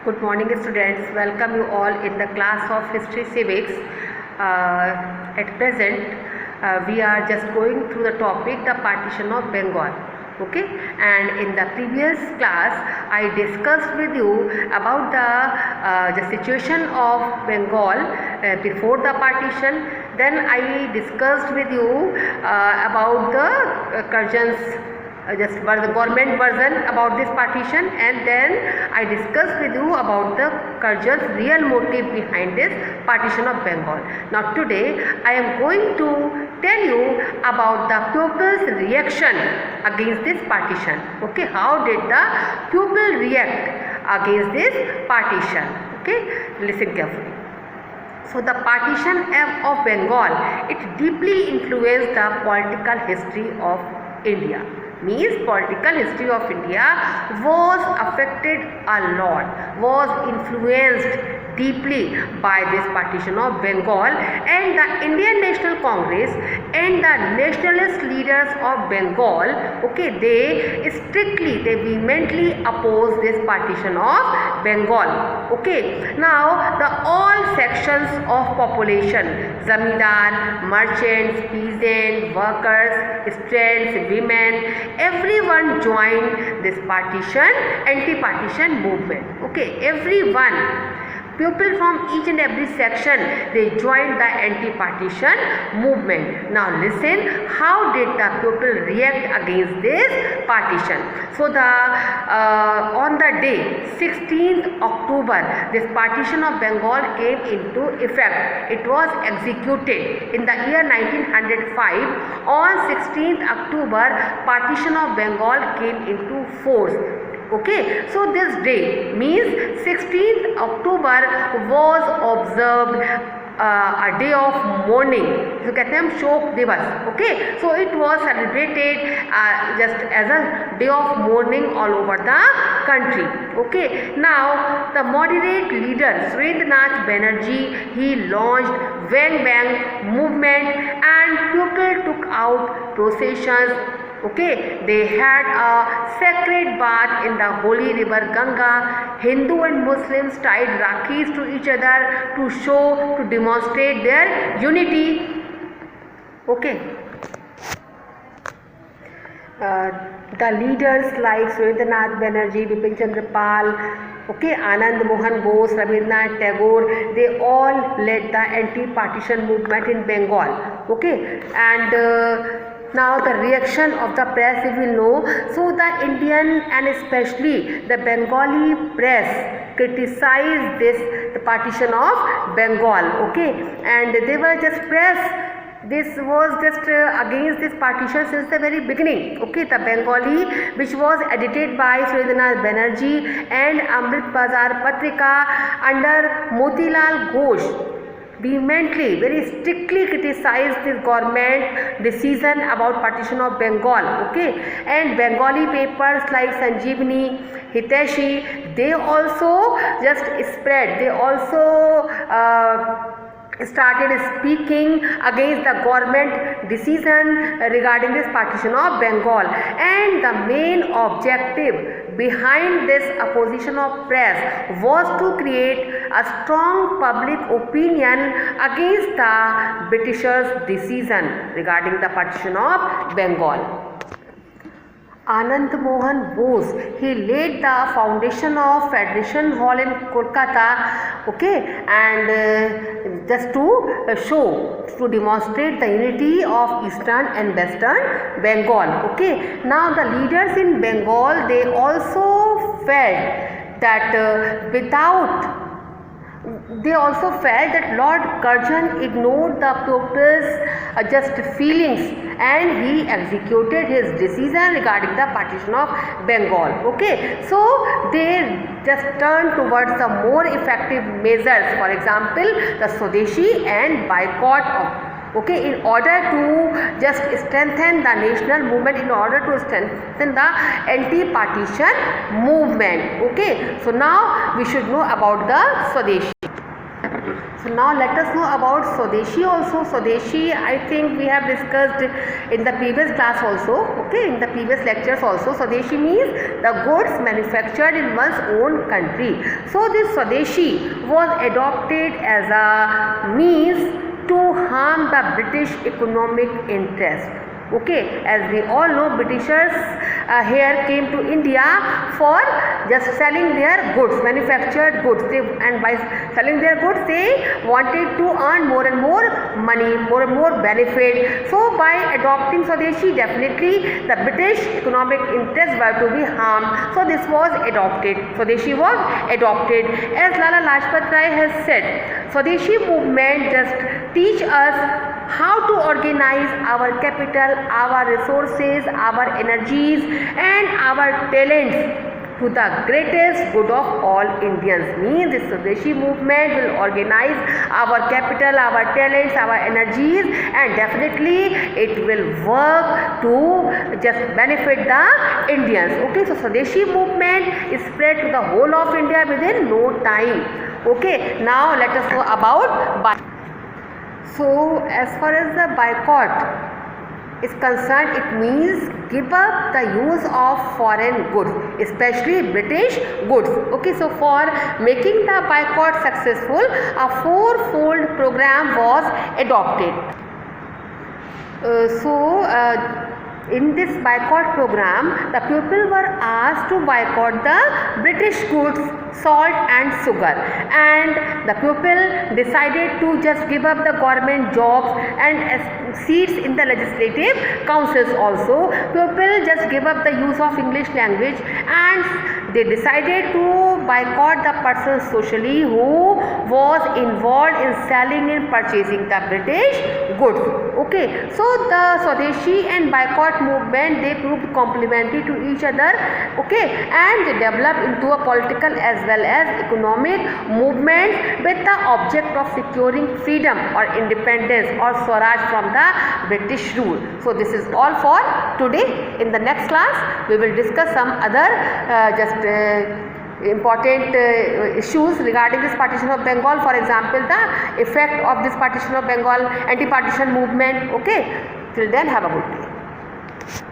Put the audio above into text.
Good morning, students. Welcome you all in the class of History Civics. At present, we are just going through the topic the partition of Bengal. Okay, and in the previous class, I discussed with you about the situation of Bengal before the partition. Then I discussed with you about the Curzon's just the government version about this partition, and then I discussed with you about the Curzon's real motive behind this partition of Bengal. Now today I am going to tell you about the people's reaction against this partition. Okay, how did the people react against this partition? Okay, listen carefully. So the partition of Bengal, it deeply influenced the political history of India. Means political history of India was affected a lot, was influenced deeply by this partition of Bengal, and the Indian National Congress and the nationalist leaders of Bengal, okay, they vehemently opposed this partition of Bengal. Okay, now the all sections of population, zamindar, merchants, peasants, workers, students, women, everyone joined this anti-partition movement. Okay, everyone, people from each and every section, they joined the anti-partition movement. Now listen, how did the people react against this partition? So on the day 16th October, this partition of Bengal came into effect. It was executed in the year 1905. On 16th October, partition of Bengal came into force. Okay, so this day means 16th October was observed a day of mourning, जो कहते हैं हम शोक दिवस. Okay, so it was celebrated just as a day of mourning all over the country. Okay, now the moderate leader Surendranath Banerjee, he launched Wang Bang movement, and people took out processions. Okay, they had a sacred bath in the holy river Ganga. Hindu and Muslims tied Rakhis to each other to demonstrate their unity. Okay. The leaders like Surendranath Banerjee, Bipin Chandra Pal, okay, Anand Mohan Bose, Rabindranath Tagore, they all led the anti-partition movement in Bengal. Okay, and now the reaction of the press, we will know. So the Indian and especially the Bengali press criticized the partition of Bengal. Okay, and they were just press. This was just against this partition since the very beginning. Okay, the Bengali, which was edited by Surendranath Banerjee and Amrit Bazar Patrika under Motilal Ghosh, vehemently, very strictly criticized this government decision about partition of Bengal. Okay, and Bengali papers like Sanjeevani, Hiteshi, they also just spread. They also started speaking against the government decision regarding this partition of Bengal, and the main objective behind this opposition of press was to create a strong public opinion against the Britishers' decision regarding the partition of Bengal. Anand Mohan Bose, he laid the foundation of Federation Hall in Kolkata. Okay, and just to demonstrate the unity of Eastern and Western Bengal. Okay, now the leaders in Bengal, they also felt that they also felt that Lord Curzon ignored the people's just feelings, and he executed his decision regarding the partition of Bengal. Okay, so they just turned towards the more effective measures, for example the Swadeshi and boycott of, okay, in order to just strengthen the national movement, in order to strengthen the anti-partition movement. Okay, so now we should know about the Swadeshi. So now let us know about Swadeshi also. Swadeshi, I think we have discussed in the previous class also, okay, in the previous lectures also. Swadeshi means the goods manufactured in one's own country. So this Swadeshi was adopted as a means to harm the British economic interest. Okay, as we all know, Britishers here came to India for just selling their goods, manufactured goods. And by selling their goods, they wanted to earn more and more money, more and more benefit. So by adopting Swadeshi, definitely the British economic interests were to be harmed. So this was adopted. Swadeshi was adopted. As Lala Lajpat Rai has said, Swadeshi movement just teach us how to organize our capital, our resources, our energies and our talents to the greatest good of all Indians. Means this Swadeshi movement will organize our capital, our talents, our energies, and definitely it will work to just benefit the Indians. Okay, so Swadeshi movement is spread to the whole of India within no time. Okay, now let us know about So as far as the boycott is concerned, it means give up the use of foreign goods, especially British goods. Okay, so for making the boycott successful, a four-fold program was adopted. In this boycott program, the people were asked to boycott the British goods, salt and sugar, and the people decided to just give up the government jobs and seats in the legislative councils also. People just give up the use of English language and they decided to boycott the person socially who was involved in selling and purchasing the British goods. Okay, so the Swadeshi and boycott movement, they proved complementary to each other, okay, and they developed into a political as well as economic movement with the object of securing freedom or independence or Swaraj from the British rule. So this is all for today. In the next class we will discuss some other important issues regarding this partition of Bengal. For example, the effect of this partition of Bengal, anti-partition movement. Okay, till then have a good day.